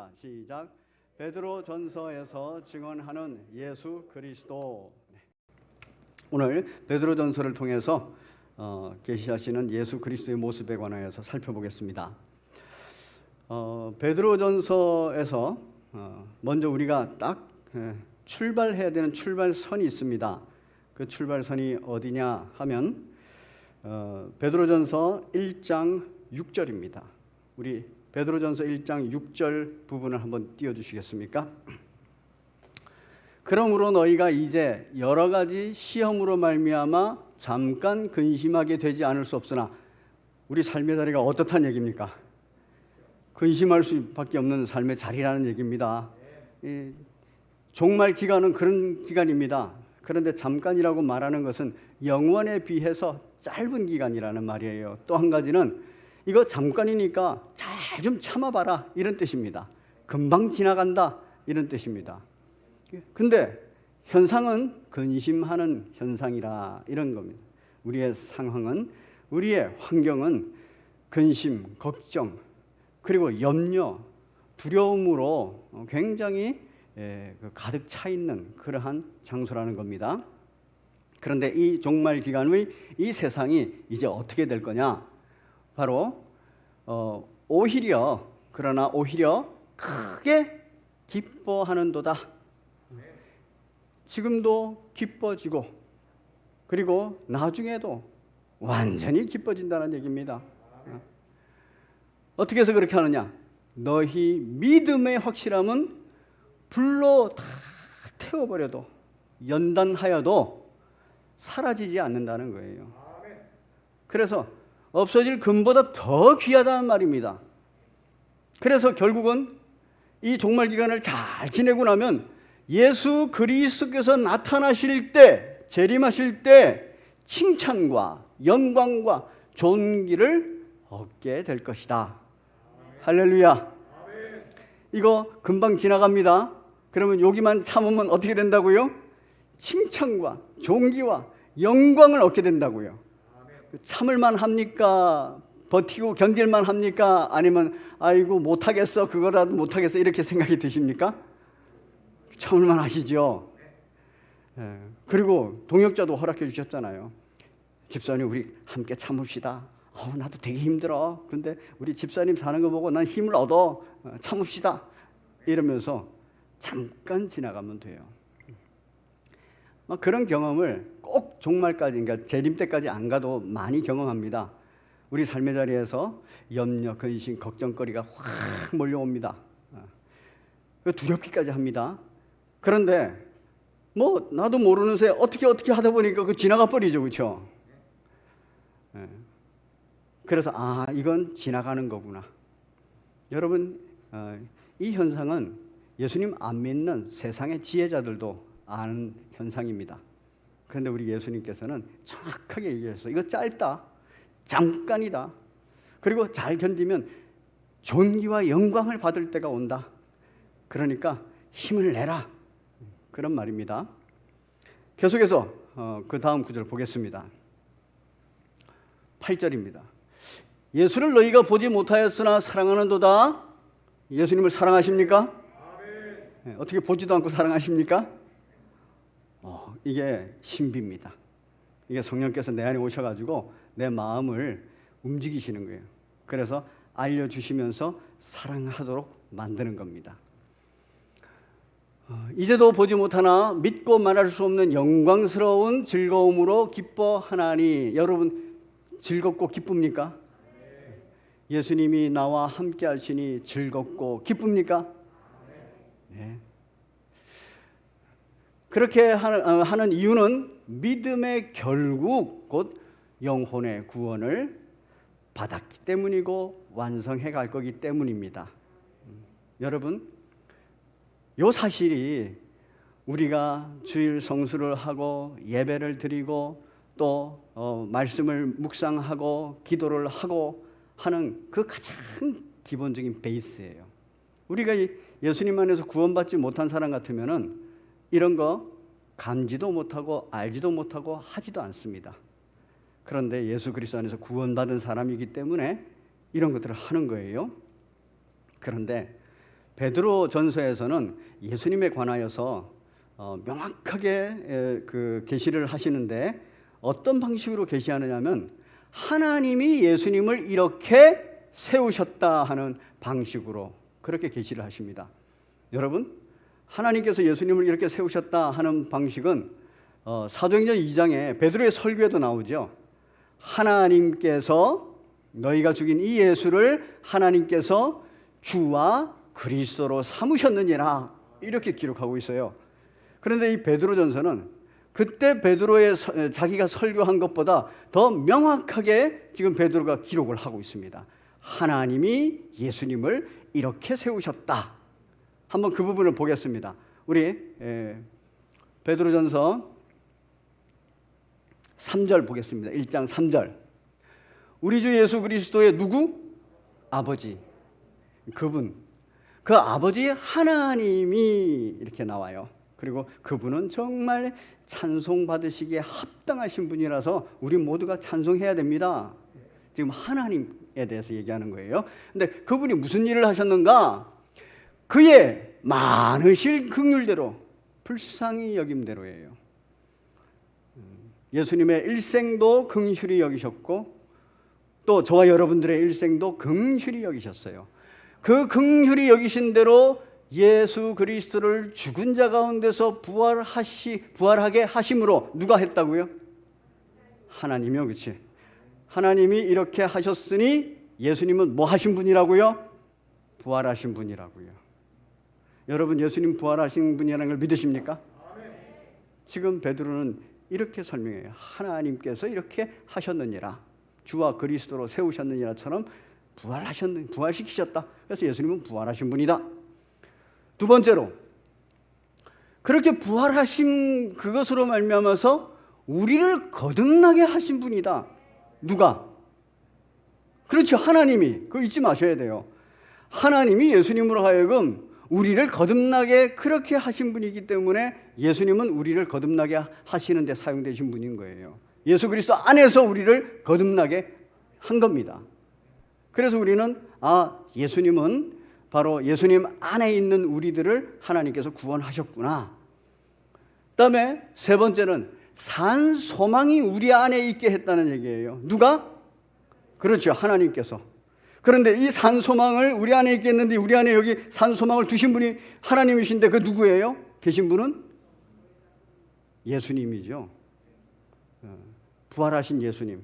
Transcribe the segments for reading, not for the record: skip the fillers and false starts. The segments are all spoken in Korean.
하겠습니다. 시작. 베드로전서에서 증언하는 예수 그리스도. 오늘 베드로전서를 통해서 계시하시는 예수 그리스도의 모습에 관하여서 살펴보겠습니다. 베드로전서에서 먼저 우리가 딱 출발해야 되는 출발선이 있습니다. 그 출발선이 어디냐 하면 베드로전서 1장 6절입니다. 우리 베드로전서 1장 6절 부분을 한번 띄워주시겠습니까? 그러므로 너희가 이제 여러 가지 시험으로 말미암아 잠깐 근심하게 되지 않을 수 없으나, 우리 삶의 자리가 어떻다는 얘기입니까? 근심할 수밖에 없는 삶의 자리라는 얘기입니다. 종말 기간은 그런 기간입니다. 그런데 잠깐이라고 말하는 것은 영원에 비해서 짧은 기간이라는 말이에요. 또 한 가지는 이거 잠깐이니까 잘 좀 참아봐라, 이런 뜻입니다. 금방 지나간다, 이런 뜻입니다. 근데 현상은 근심하는 현상이라, 이런 겁니다. 우리의 상황은, 우리의 환경은 근심, 걱정, 그리고 염려, 두려움으로 굉장히 가득 차 있는 그러한 장소라는 겁니다. 그런데 이 종말 기간의 이 세상이 이제 어떻게 될 거냐? 바로 오히려 크게 기뻐하는도다. 지금도 기뻐지고, 그리고 나중에도 완전히 기뻐진다는 얘기입니다. 어떻게 해서 그렇게 하느냐? 너희 믿음의 확실함은 불로 다 태워버려도, 연단하여도 사라지지 않는다는 거예요. 그래서 없어질 금보다 더 귀하다는 말입니다. 그래서 결국은 이 종말 기간을 잘 지내고 나면 예수 그리스도께서 나타나실 때, 재림하실 때 칭찬과 영광과 존귀를 얻게 될 것이다. 할렐루야. 이거 금방 지나갑니다. 그러면 여기만 참으면 어떻게 된다고요? 칭찬과 존귀와 영광을 얻게 된다고요. 참을만 합니까? 버티고 견딜만 합니까? 아니면 아이고 못하겠어, 그거라도 못하겠어, 이렇게 생각이 드십니까? 참을만 하시죠. 그리고 동역자도 허락해 주셨잖아요. 집사님, 우리 함께 참읍시다. 나도 되게 힘들어. 근데 우리 집사님 사는 거 보고 난 힘을 얻어. 참읍시다. 이러면서 잠깐 지나가면 돼요. 그런 경험을 꼭 종말까지, 그러니까 재림 때까지 안 가도 많이 경험합니다. 우리 삶의 자리에서 염려, 근심, 걱정거리가 확 몰려옵니다. 두렵기까지 합니다. 그런데 나도 모르는 새 어떻게 하다 보니까 그 지나가 버리죠, 그렇죠? 그래서 이건 지나가는 거구나. 여러분, 이 현상은 예수님 안 믿는 세상의 지혜자들도 아는 현상입니다. 그런데 우리 예수님께서는 정확하게 얘기했어요. 이거 짧다, 잠깐이다. 그리고 잘 견디면 존귀와 영광을 받을 때가 온다. 그러니까 힘을 내라, 그런 말입니다. 계속해서 그 다음 구절 보겠습니다. 8절입니다. 예수를 너희가 보지 못하였으나 사랑하는도다. 예수님을 사랑하십니까? 어떻게 보지도 않고 사랑하십니까? 이게 신비입니다. 이게 성령께서 내 안에 오셔가지고 내 마음을 움직이시는 거예요. 그래서 알려주시면서 사랑하도록 만드는 겁니다. 이제도 보지 못하나 믿고 말할 수 없는 영광스러운 즐거움으로 기뻐하나니. 여러분, 즐겁고 기쁩니까? 예수님이 나와 함께 하시니 즐겁고 기쁩니까? 네. 그렇게 하는 이유는 믿음의 결국 곧 영혼의 구원을 받았기 때문이고 완성해 갈 거기 때문입니다. 여러분, 이 사실이 우리가 주일 성수를 하고 예배를 드리고 또 말씀을 묵상하고 기도를 하고 하는 그 가장 기본적인 베이스예요. 우리가 예수님 안에서 구원받지 못한 사람 같으면은 이런 거 감지도 못하고 알지도 못하고 하지도 않습니다. 그런데 예수 그리스도 안에서 구원받은 사람이기 때문에 이런 것들을 하는 거예요. 그런데 베드로 전서에서는 예수님에 관하여서 명확하게 그 계시를 하시는데 어떤 방식으로 계시하느냐면 하나님이 예수님을 이렇게 세우셨다 하는 방식으로 그렇게 계시를 하십니다. 여러분, 하나님께서 예수님을 이렇게 세우셨다 하는 방식은 사도행전 2장에 베드로의 설교에도 나오죠. 하나님께서 너희가 죽인 이 예수를 하나님께서 주와 그리스도로 삼으셨느니라 이렇게 기록하고 있어요. 그런데 이 베드로전서는 그때 베드로의 자기가 설교한 것보다 더 명확하게 지금 베드로가 기록을 하고 있습니다. 하나님이 예수님을 이렇게 세우셨다. 한번 그 부분을 보겠습니다. 우리 베드로전서 3절 보겠습니다. 1장 3절. 우리 주 예수 그리스도의 누구? 아버지. 그분. 그 아버지 하나님이 이렇게 나와요. 그리고 그분은 정말 찬송받으시기에 합당하신 분이라서 우리 모두가 찬송해야 됩니다. 지금 하나님에 대해서 얘기하는 거예요. 근데 그분이 무슨 일을 하셨는가? 그의 많으실 긍휼대로 불쌍히 여김대로예요. 예수님의 일생도 긍휼히 여기셨고 또 저와 여러분들의 일생도 긍휼히 여기셨어요. 그 긍휼히 여기신 대로 예수 그리스도를 죽은 자 가운데서 부활하게 하심으로 누가 했다고요? 하나님이요, 그렇지? 하나님이 이렇게 하셨으니 예수님은 뭐 하신 분이라고요? 부활하신 분이라고요. 여러분, 예수님 부활하신 분이라는 걸 믿으십니까? 지금 베드로는 이렇게 설명해요. 하나님께서 이렇게 하셨느니라, 주와 그리스도로 세우셨느니라처럼 부활시키셨다. 그래서 예수님은 부활하신 분이다. 두 번째로, 그렇게 부활하신 그것으로 말미암아서 우리를 거듭나게 하신 분이다. 누가? 그렇죠, 하나님이. 그거 잊지 마셔야 돼요. 하나님이 예수님으로 하여금 우리를 거듭나게 그렇게 하신 분이기 때문에 예수님은 우리를 거듭나게 하시는 데 사용되신 분인 거예요. 예수 그리스도 안에서 우리를 거듭나게 한 겁니다. 그래서 우리는 예수님은 바로 예수님 안에 있는 우리들을 하나님께서 구원하셨구나. 그다음에 세 번째는 산 소망이 우리 안에 있게 했다는 얘기예요. 누가? 그렇죠, 하나님께서. 그런데 이 산 소망을 우리 안에 있게 했는데 우리 안에 여기 산 소망을 두신 분이 하나님이신데 그 누구예요? 계신 분은? 예수님이죠. 부활하신 예수님.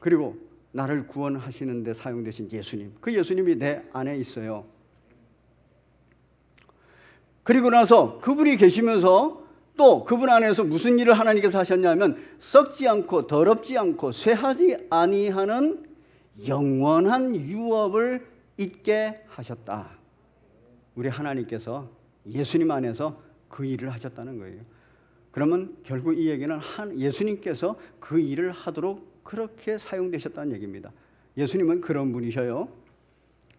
그리고 나를 구원하시는 데 사용되신 예수님. 그 예수님이 내 안에 있어요. 그리고 나서 그분이 계시면서 또 그분 안에서 무슨 일을 하나님께서 하셨냐면 썩지 않고 더럽지 않고 쇠하지 아니하는 영원한 유업을 있게 하셨다. 우리 하나님께서 예수님 안에서 그 일을 하셨다는 거예요. 그러면 결국 이 얘기는 예수님께서 그 일을 하도록 그렇게 사용되셨다는 얘기입니다. 예수님은 그런 분이셔요.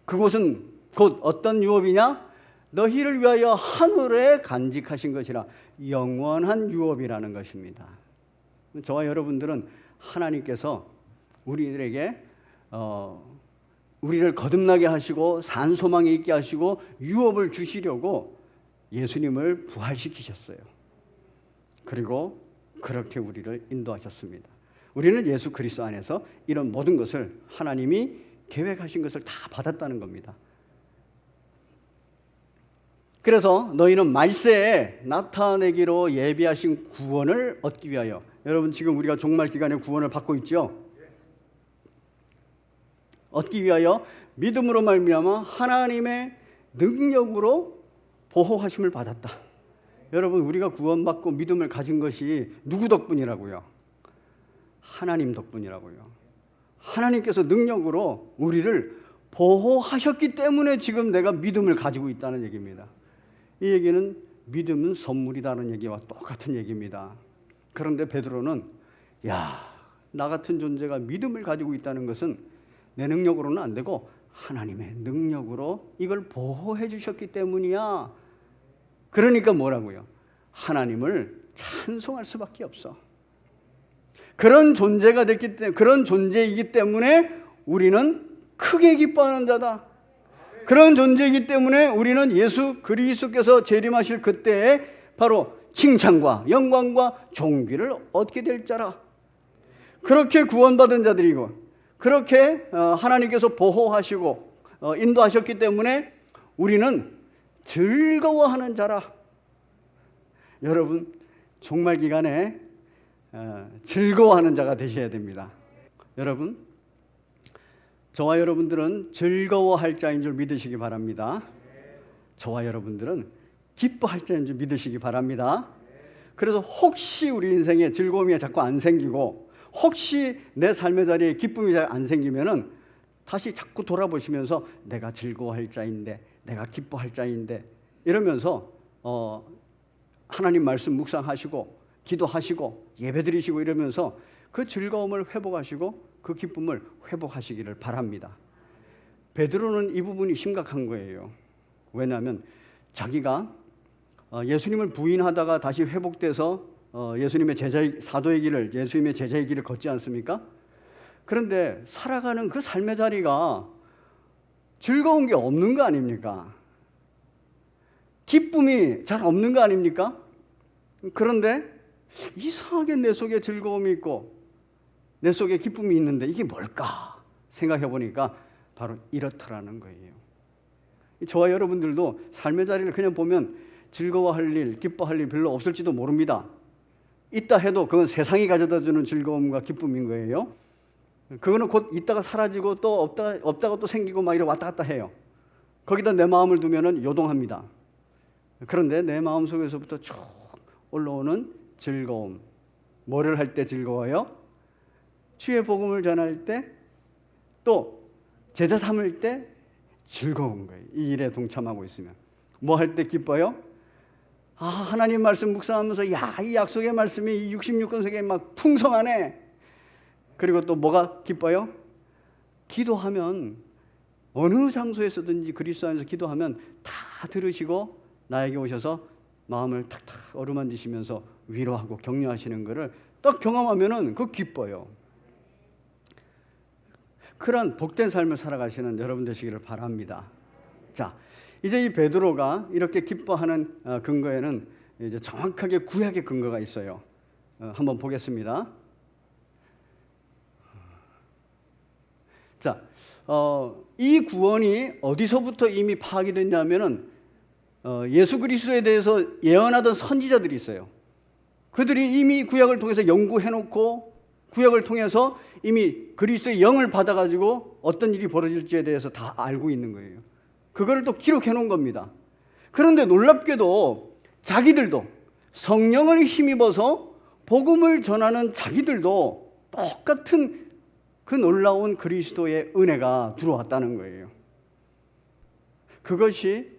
그곳은 곧 어떤 유업이냐? 너희를 위하여 하늘에 간직하신 것이라 영원한 유업이라는 것입니다. 저와 여러분들은 하나님께서 우리들에게 우리를 거듭나게 하시고 산 소망에 있게 하시고 유업을 주시려고 예수님을 부활시키셨어요. 그리고 그렇게 우리를 인도하셨습니다. 우리는 예수 그리스도 안에서 이런 모든 것을 하나님이 계획하신 것을 다 받았다는 겁니다. 그래서 너희는 말세에 나타내기로 예비하신 구원을 얻기 위하여, 여러분 지금 우리가 종말 기간에 구원을 받고 있죠. 얻기 위하여 믿음으로 말미암아 하나님의 능력으로 보호하심을 받았다. 여러분, 우리가 구원받고 믿음을 가진 것이 누구 덕분이라고요? 하나님 덕분이라고요. 하나님께서 능력으로 우리를 보호하셨기 때문에 지금 내가 믿음을 가지고 있다는 얘기입니다. 이 얘기는 믿음은 선물이다는 얘기와 똑같은 얘기입니다. 그런데 베드로는 나 같은 존재가 믿음을 가지고 있다는 것은 내 능력으로는 안 되고 하나님의 능력으로 이걸 보호해 주셨기 때문이야. 그러니까 뭐라고요? 하나님을 찬송할 수밖에 없어. 그런 존재가 됐기 때문에, 그런 존재이기 때문에 우리는 크게 기뻐하는 자다. 그런 존재이기 때문에 우리는 예수 그리스도께서 재림하실 그때에 바로 칭찬과 영광과 존귀를 얻게 될 자라. 그렇게 구원받은 자들이고 그렇게 하나님께서 보호하시고 인도하셨기 때문에 우리는 즐거워하는 자라. 여러분, 종말 기간에 즐거워하는 자가 되셔야 됩니다. 여러분, 저와 여러분들은 즐거워할 자인 줄 믿으시기 바랍니다. 저와 여러분들은 기뻐할 자인 줄 믿으시기 바랍니다. 그래서 혹시 우리 인생에 즐거움이 자꾸 안 생기고 혹시 내 삶의 자리에 기쁨이 잘 안 생기면은 다시 자꾸 돌아보시면서 내가 즐거워할 자인데, 내가 기뻐할 자인데 이러면서 하나님 말씀 묵상하시고 기도하시고 예배드리시고 이러면서 그 즐거움을 회복하시고 그 기쁨을 회복하시기를 바랍니다. 베드로는 이 부분이 심각한 거예요. 왜냐하면 자기가 예수님을 부인하다가 다시 회복돼서 예수님의 사도의 길을, 예수님의 제자의 길을 걷지 않습니까? 그런데 살아가는 그 삶의 자리가 즐거운 게 없는 거 아닙니까? 기쁨이 잘 없는 거 아닙니까? 그런데 이상하게 내 속에 즐거움이 있고 내 속에 기쁨이 있는데 이게 뭘까 생각해 보니까 바로 이렇더라는 거예요. 저와 여러분들도 삶의 자리를 그냥 보면 즐거워할 일, 기뻐할 일 별로 없을지도 모릅니다. 있다 해도 그건 세상이 가져다주는 즐거움과 기쁨인 거예요. 그거는 곧 있다가 사라지고 또 없다가 또 생기고 막 이렇게 왔다 갔다 해요. 거기다 내 마음을 두면은 요동합니다. 그런데 내 마음 속에서부터 쭉 올라오는 즐거움, 뭐를 할 때 즐거워요? 주의 복음을 전할 때, 또 제자 삼을 때 즐거운 거예요. 이 일에 동참하고 있으면. 뭐 할 때 기뻐요? 하나님 말씀 묵상하면서 이 약속의 말씀이 이 66권석에 막 풍성하네. 그리고 또 뭐가 기뻐요? 기도하면 어느 장소에서든지 그리스도 안에서 기도하면 다 들으시고 나에게 오셔서 마음을 탁탁 어루만지시면서 위로하고 격려하시는 것을 딱 경험하면은 그거 기뻐요. 그런 복된 삶을 살아가시는 여러분 되시기를 바랍니다. 자, 이제 이 베드로가 이렇게 기뻐하는 근거에는 이제 정확하게 구약의 근거가 있어요. 한번 보겠습니다. 자, 이 구원이 어디서부터 이미 파악이 됐냐면은 예수 그리스도에 대해서 예언하던 선지자들이 있어요. 그들이 이미 구약을 통해서 연구해놓고 구약을 통해서 이미 그리스도의 영을 받아가지고 어떤 일이 벌어질지에 대해서 다 알고 있는 거예요. 그거를 또 기록해놓은 겁니다. 그런데 놀랍게도 자기들도 성령을 힘입어서 복음을 전하는 자기들도 똑같은 그 놀라운 그리스도의 은혜가 들어왔다는 거예요. 그것이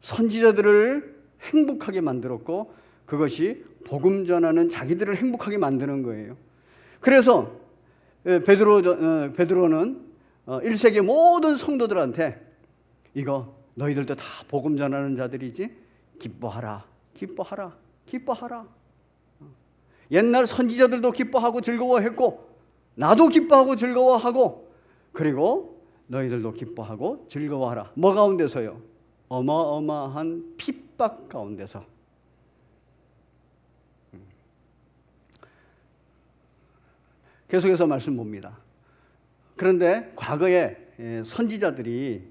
선지자들을 행복하게 만들었고 그것이 복음 전하는 자기들을 행복하게 만드는 거예요. 그래서 베드로는 1세기 모든 성도들한테 이거 너희들도 다 복음 전하는 자들이지? 기뻐하라, 기뻐하라, 기뻐하라. 옛날 선지자들도 기뻐하고 즐거워했고 나도 기뻐하고 즐거워하고 그리고 너희들도 기뻐하고 즐거워하라. 뭐 가운데서요? 어마어마한 핍박 가운데서. 계속해서 말씀 봅니다. 그런데 과거에 선지자들이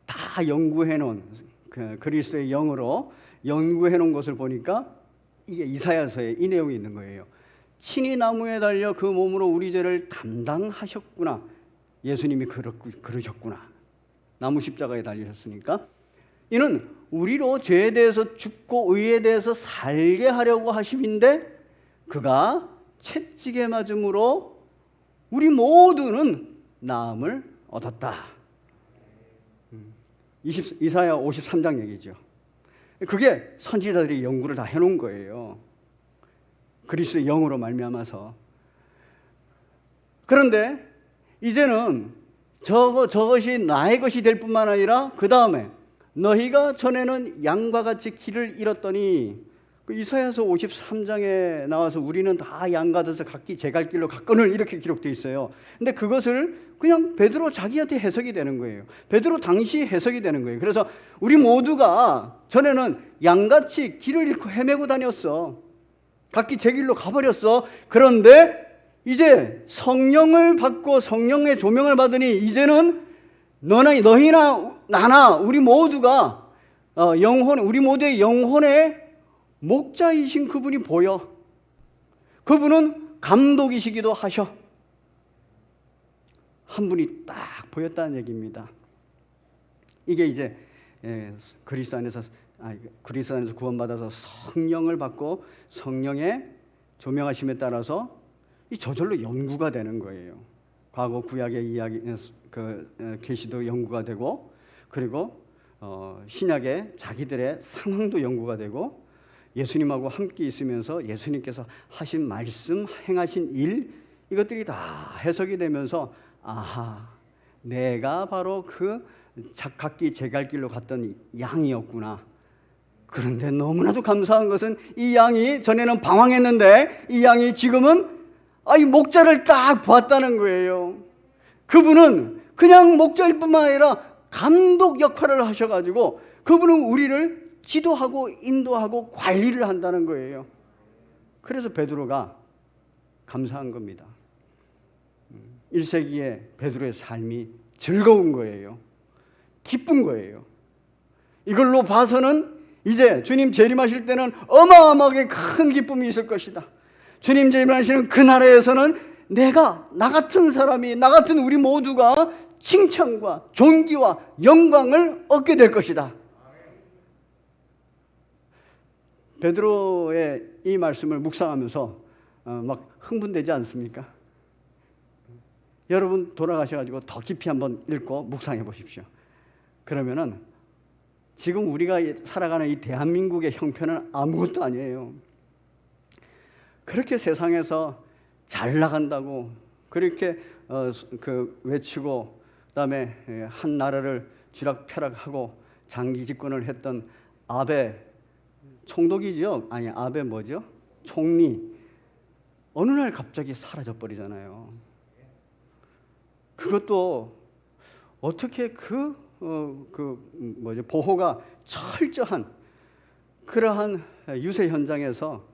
다 연구해놓은 그리스도의 영으로 연구해놓은 것을 보니까 이게 이사야서에 이 내용이 있는 거예요. 친히 나무에 달려 그 몸으로 우리 죄를 담당하셨구나. 예수님이 그러셨구나. 나무 십자가에 달리셨으니까. 이는 우리로 죄에 대해서 죽고 의에 대해서 살게 하려고 하심인데 그가 채찍에 맞음으로 우리 모두는 나음을 얻었다. 이사야 53장 얘기죠. 그게 선지자들이 연구를 다 해놓은 거예요. 그리스도의 영으로 말미암아서. 그런데 이제는 저것이 나의 것이 될 뿐만 아니라 그 다음에 너희가 전에는 양과 같이 길을 잃었더니 그 이사야서 53장에 나와서 우리는 다 양가져서 각기 제 갈 길로 갔거늘 이렇게 기록되어 있어요. 근데 그것을 그냥 베드로 자기한테 해석이 되는 거예요. 베드로 당시 해석이 되는 거예요. 그래서 우리 모두가 전에는 양같이 길을 잃고 헤매고 다녔어. 각기 제 길로 가버렸어. 그런데 이제 성령을 받고 성령의 조명을 받으니 이제는 너희나 나나 우리 모두가 우리 모두의 영혼의 목자이신 그분이 보여. 그분은 감독이시기도 하셔. 한 분이 딱 보였다는 얘기입니다. 이게 이제 그리스도 안에서 구원받아서 성령을 받고 성령의 조명하심에 따라서 이 저절로 연구가 되는 거예요. 과거 구약의 이야기, 계시도 연구가 되고, 그리고 신약의 자기들의 상황도 연구가 되고, 예수님하고 함께 있으면서 예수님께서 하신 말씀, 행하신 일, 이것들이 다 해석이 되면서 아하, 내가 바로 그 각기 제 갈 길로 갔던 양이었구나. 그런데 너무나도 감사한 것은 이 양이 전에는 방황했는데 이 양이 지금은 이 목자를 딱 보았다는 거예요. 그분은 그냥 목자일 뿐만 아니라 감독 역할을 하셔가지고 그분은 우리를 지도하고 인도하고 관리를 한다는 거예요. 그래서 베드로가 감사한 겁니다. 1세기의 베드로의 삶이 즐거운 거예요. 기쁜 거예요. 이걸로 봐서는 이제 주님 재림하실 때는 어마어마하게 큰 기쁨이 있을 것이다. 주님 재림하시는 그 나라에서는 나 같은 사람이, 나 같은 우리 모두가 칭찬과 존귀와 영광을 얻게 될 것이다. 베드로의 이 말씀을 묵상하면서 막 흥분되지 않습니까? 여러분 돌아가셔가지고 더 깊이 한번 읽고 묵상해 보십시오. 그러면은 지금 우리가 살아가는 이 대한민국의 형편은 아무것도 아니에요. 그렇게 세상에서 잘 나간다고 그렇게 외치고 그다음에 한 나라를 쥐락펴락하고 장기 집권을 했던 아베 총독이죠? 아니 아베 뭐죠? 총리 어느 날 갑자기 사라져 버리잖아요. 그것도 어떻게 보호가 철저한 그러한 유세 현장에서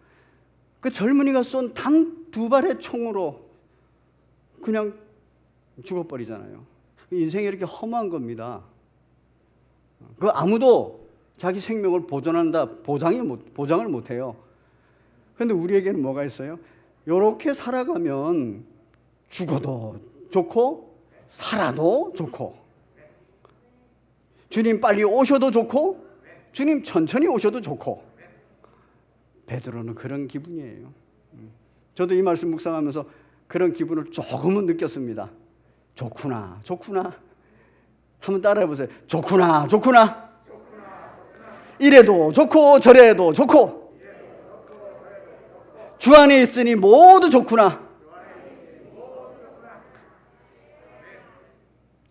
그 젊은이가 쏜 단 2발의 총으로 그냥 죽어버리잖아요. 인생이 이렇게 험한 겁니다. 그 아무도 자기 생명을 보장을 못해요. 그런데 우리에게는 뭐가 있어요? 이렇게 살아가면 죽어도 좋고 살아도 좋고 주님 빨리 오셔도 좋고 주님 천천히 오셔도 좋고 베드로는 그런 기분이에요. 저도 이 말씀 묵상하면서 그런 기분을 조금은 느꼈습니다. 좋구나 좋구나 한번 따라해 보세요. 좋구나 좋구나 이래도 좋고 저래도 좋고 주 안에 있으니 모두 좋구나.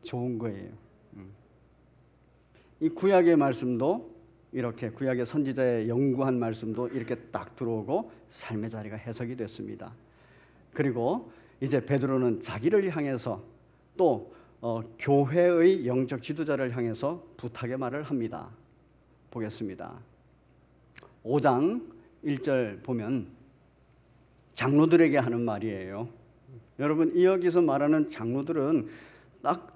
좋은 거예요. 이 구약의 말씀도 이렇게 구약의 선지자의 연구한 말씀도 이렇게 딱 들어오고 삶의 자리가 해석이 됐습니다. 그리고 이제 베드로는 자기를 향해서 또 교회의 영적 지도자를 향해서 부탁의 말을 합니다. 보겠습니다. 5장 1절 보면 장로들에게 하는 말이에요. 여러분 여기서 말하는 장로들은 딱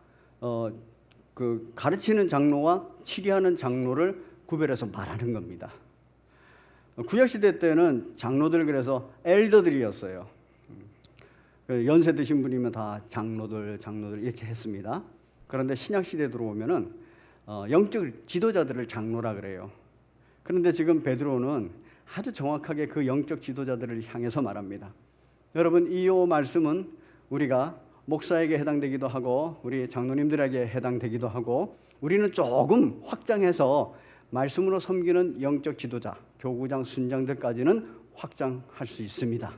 가르치는 장로와 치리하는 장로를 구별해서 말하는 겁니다. 구약시대 때는 장로들 그래서 엘더들이었어요. 연세 드신 분이면 다 장로들 이렇게 했습니다. 그런데 신약시대에 들어오면은 영적 지도자들을 장로라 그래요. 그런데 지금 베드로는 아주 정확하게 그 영적 지도자들을 향해서 말합니다. 여러분 이 말씀은 우리가 목사에게 해당되기도 하고 우리 장로님들에게 해당되기도 하고 우리는 조금 확장해서 말씀으로 섬기는 영적 지도자, 교구장, 순장들까지는 확장할 수 있습니다.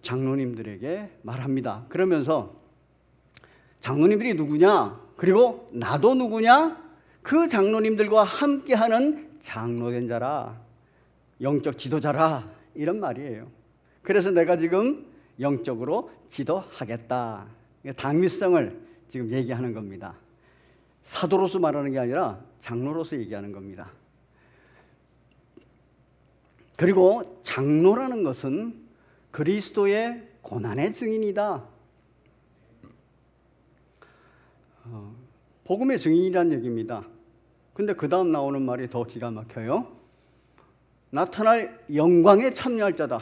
장로님들에게 말합니다. 그러면서 장로님들이 누구냐? 그리고 나도 누구냐? 그 장로님들과 함께하는 장로된 자라. 영적 지도자라 이런 말이에요. 그래서 내가 지금 영적으로 지도하겠다. 당위성을 지금 얘기하는 겁니다. 사도로서 말하는 게 아니라 장로로서 얘기하는 겁니다. 그리고 장로라는 것은 그리스도의 고난의 증인이다. 복음의 증인이라는 얘기입니다. 근데 그 다음 나오는 말이 더 기가 막혀요. 나타날 영광에 참여할 자다.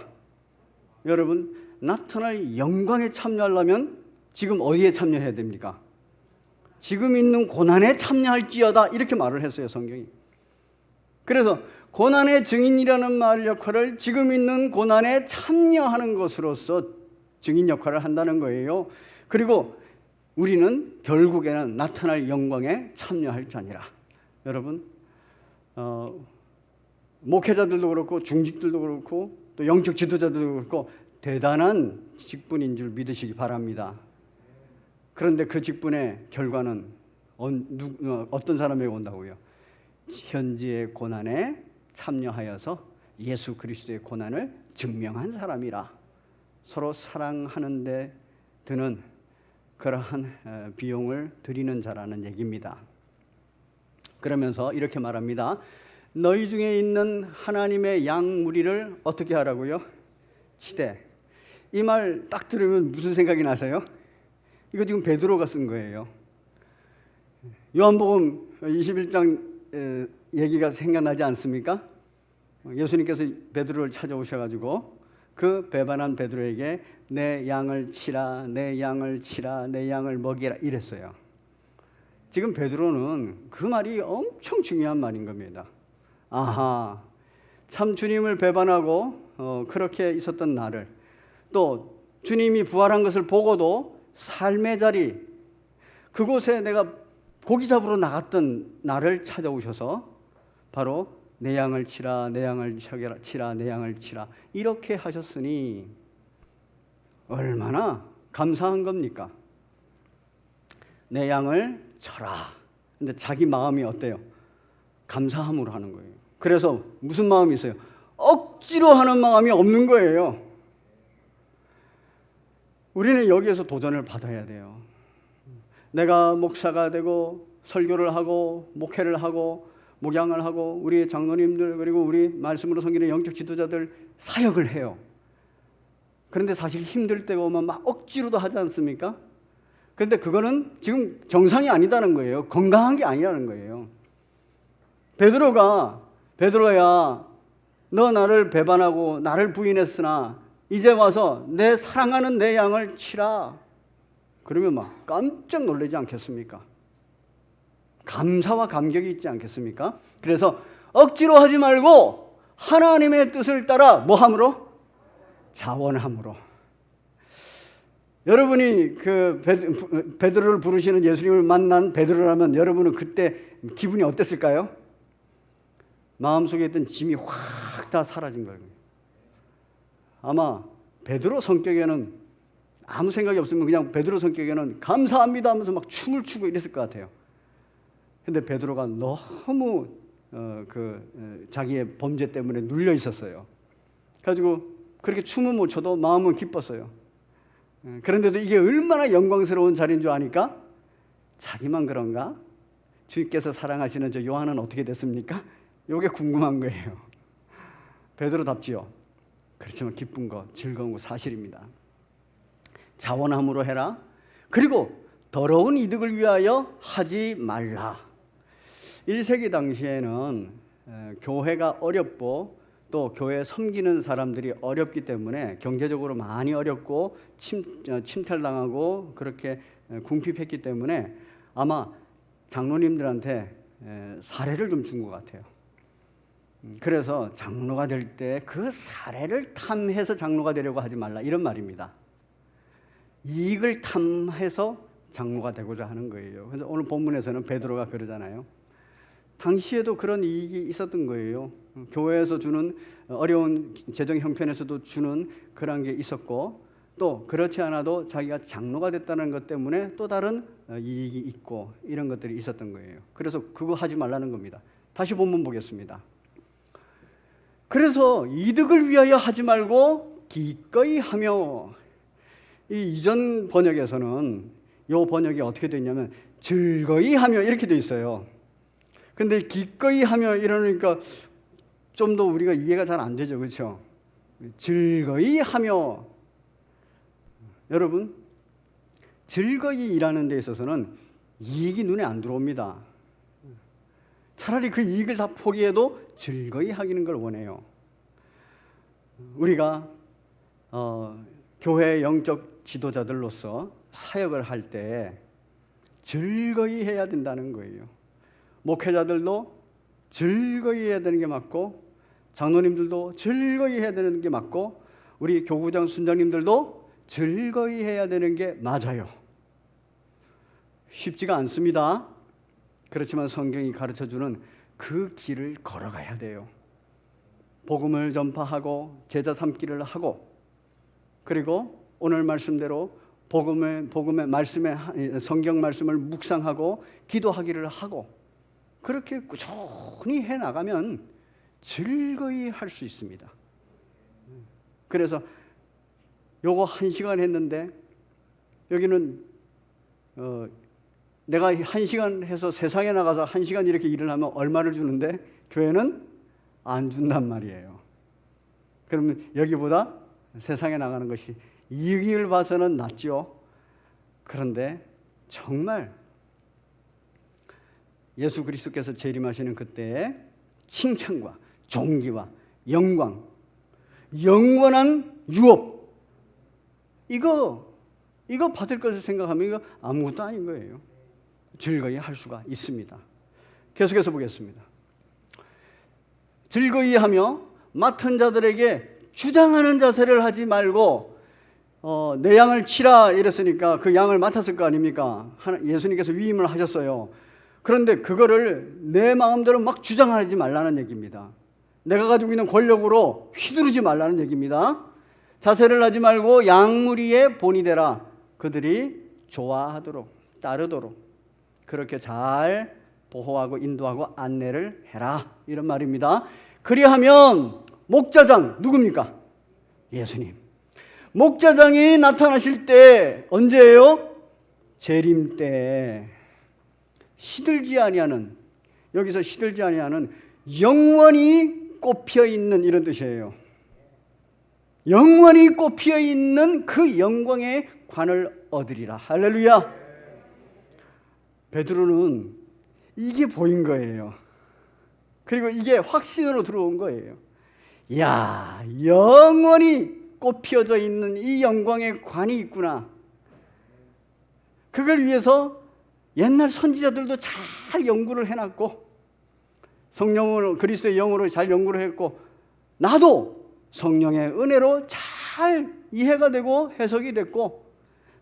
여러분, 나타날 영광에 참여하려면 지금 어디에 참여해야 됩니까? 지금 있는 고난에 참여할지어다 이렇게 말을 했어요, 성경이. 그래서 고난의 증인이라는 말 역할을 지금 있는 고난에 참여하는 것으로서 증인 역할을 한다는 거예요. 그리고 우리는 결국에는 나타날 영광에 참여할 자니라. 여러분, 목회자들도 그렇고 중직들도 그렇고 또 영적 지도자들도 그렇고 대단한 직분인 줄 믿으시기 바랍니다. 그런데 그 직분의 결과는 어떤 사람에게 온다고요? 현지의 고난에 참여하여서 예수 그리스도의 고난을 증명한 사람이라. 서로 사랑하는 데 드는 그러한 비용을 드리는 자라는 얘기입니다. 그러면서 이렇게 말합니다. 너희 중에 있는 하나님의 양 무리를 어떻게 하라고요? 치되. 이 말 딱 들으면 무슨 생각이 나세요? 이거 지금 베드로가 쓴 거예요. 요한복음 21장 얘기가 생각나지 않습니까? 예수님께서 베드로를 찾아오셔가지고 그 배반한 베드로에게 내 양을 치라, 내 양을 치라, 내 양을 먹이라 이랬어요. 지금 베드로는 그 말이 엄청 중요한 말인 겁니다. 아하, 참 주님을 배반하고 그렇게 있었던 나를, 또 주님이 부활한 것을 보고도 삶의 자리, 그곳에 내가 고기 잡으러 나갔던 나를 찾아오셔서 바로 내 양을 치라, 내 양을 치라, 내 양을 치라 이렇게 하셨으니 얼마나 감사한 겁니까? 내 양을 쳐라. 근데 자기 마음이 어때요? 감사함으로 하는 거예요. 그래서 무슨 마음이 있어요? 억지로 하는 마음이 없는 거예요. 우리는 여기에서 도전을 받아야 돼요. 내가 목사가 되고 설교를 하고 목회를 하고 목양을 하고 우리 장로님들 그리고 우리 말씀으로 섬기는 영적 지도자들 사역을 해요. 그런데 사실 힘들 때가 오면 막 억지로도 하지 않습니까? 그런데 그거는 지금 정상이 아니다는 거예요. 건강한 게 아니라는 거예요. 베드로야 너 나를 배반하고 나를 부인했으나 이제 와서 내 사랑하는 내 양을 치라. 그러면 막 깜짝 놀라지 않겠습니까? 감사와 감격이 있지 않겠습니까? 그래서 억지로 하지 말고 하나님의 뜻을 따라 뭐함으로? 자원함으로. 여러분이 그 베드로를 부르시는 예수님을 만난 베드로라면 여러분은 그때 기분이 어땠을까요? 마음속에 있던 짐이 확 다 사라진 거예요. 아마 베드로 성격에는 아무 생각이 없으면 그냥 베드로 성격에는 감사합니다 하면서 막 춤을 추고 이랬을 것 같아요. 근데 베드로가 너무 자기의 범죄 때문에 눌려 있었어요. 그래가지고 그렇게 춤은 못 춰도 마음은 기뻤어요. 그런데도 이게 얼마나 영광스러운 자리인 줄 아니까 자기만 그런가? 주님께서 사랑하시는 저 요한은 어떻게 됐습니까? 이게 궁금한 거예요. 베드로답지요. 그렇지만 기쁜 것, 즐거운 것 사실입니다. 자원함으로 해라. 그리고 더러운 이득을 위하여 하지 말라. 1세기 당시에는 교회가 어렵고 또 교회 섬기는 사람들이 어렵기 때문에 경제적으로 많이 어렵고 침탈당하고 그렇게 궁핍했기 때문에 아마 장로님들한테 사례를 좀 준 것 같아요. 그래서 장로가 될 때 그 사례를 탐해서 장로가 되려고 하지 말라 이런 말입니다. 이익을 탐해서 장로가 되고자 하는 거예요. 그래서 오늘 본문에서는 베드로가 그러잖아요. 당시에도 그런 이익이 있었던 거예요. 교회에서 주는 어려운 재정 형편에서도 주는 그런 게 있었고 또 그렇지 않아도 자기가 장로가 됐다는 것 때문에 또 다른 이익이 있고 이런 것들이 있었던 거예요. 그래서 그거 하지 말라는 겁니다. 다시 본문 보겠습니다. 그래서 이득을 위하여 하지 말고 기꺼이 하며, 이 이전 번역에서는 이 번역이 어떻게 되어 있냐면 즐거이 하며 이렇게 되어 있어요. 근데 기꺼이 하며 이러니까 좀 더 우리가 이해가 잘 안 되죠, 그렇죠? 즐거이 하며, 여러분 즐거이 일하는 데 있어서는 이익이 눈에 안 들어옵니다. 차라리 그 이익을 다 포기해도 즐거이 하기는 걸 원해요. 우리가 교회 영적 지도자들로서 사역을 할 때 즐거이 해야 된다는 거예요. 목회자들도 즐거이 해야 되는 게 맞고, 장로님들도 즐거이 해야 되는 게 맞고, 우리 교구장 순장님들도 즐거이 해야 되는 게 맞아요. 쉽지가 않습니다. 그렇지만 성경이 가르쳐주는 그 길을 걸어가야 돼요. 복음을 전파하고 제자 삼기를 하고, 그리고 오늘 말씀대로 복음의 말씀에 성경 말씀을 묵상하고 기도하기를 하고, 그렇게 꾸준히 해 나가면 즐거이 할 수 있습니다. 그래서 요거 1시간 했는데, 여기는 내가 1시간 해서 세상에 나가서 1시간 이렇게 일을 하면 얼마를 주는데 교회는 안 준단 말이에요. 그러면 여기보다 세상에 나가는 것이 이익을 봐서는 낫죠. 그런데 정말 예수 그리스도께서 재림하시는 그때에 칭찬과 존귀와 영광, 영원한 유업, 이거 받을 것을 생각하면 이거 아무것도 아닌 거예요. 즐거이 할 수가 있습니다. 계속해서 보겠습니다. 즐거이 하며 맡은 자들에게 주장하는 자세를 하지 말고, 내 양을 치라 이랬으니까 그 양을 맡았을 거 아닙니까? 예수님께서 위임을 하셨어요. 그런데 그거를 내 마음대로 막 주장하지 말라는 얘기입니다. 내가 가지고 있는 권력으로 휘두르지 말라는 얘기입니다. 자세를 하지 말고 양무리의 본이 되라. 그들이 좋아하도록, 따르도록 그렇게 잘 보호하고 인도하고 안내를 해라, 이런 말입니다. 그리하면 목자장 누굽니까? 예수님. 목자장이 나타나실 때 언제예요? 재림 때. 시들지 아니하는, 여기서 시들지 아니하는 영원히 꽃피어 있는 이런 뜻이에요. 영원히 꽃피어 있는 그 영광의 관을 얻으리라. 할렐루야. 베드로는 이게 보인 거예요. 그리고 이게 확신으로 들어온 거예요. 야, 영원히 꽃 피어져 있는 이 영광의 관이 있구나. 그걸 위해서 옛날 선지자들도 잘 연구를 해놨고, 성령으로, 그리스도의 영으로 잘 연구를 했고, 나도 성령의 은혜로 잘 이해가 되고 해석이 됐고,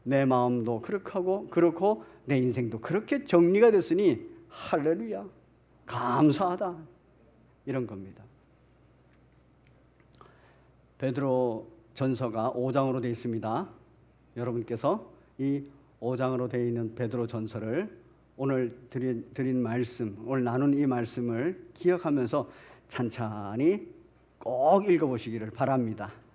내 마음도 그렇고 내 인생도 그렇게 정리가 됐으니 할렐루야, 감사하다, 이런 겁니다. 베드로 전서가 5장으로 되어 있습니다. 여러분께서 이 5장으로 되어 있는 베드로 전서를 오늘 드린 말씀, 오늘 나눈 이 말씀을 기억하면서 찬찬히 꼭 읽어보시기를 바랍니다.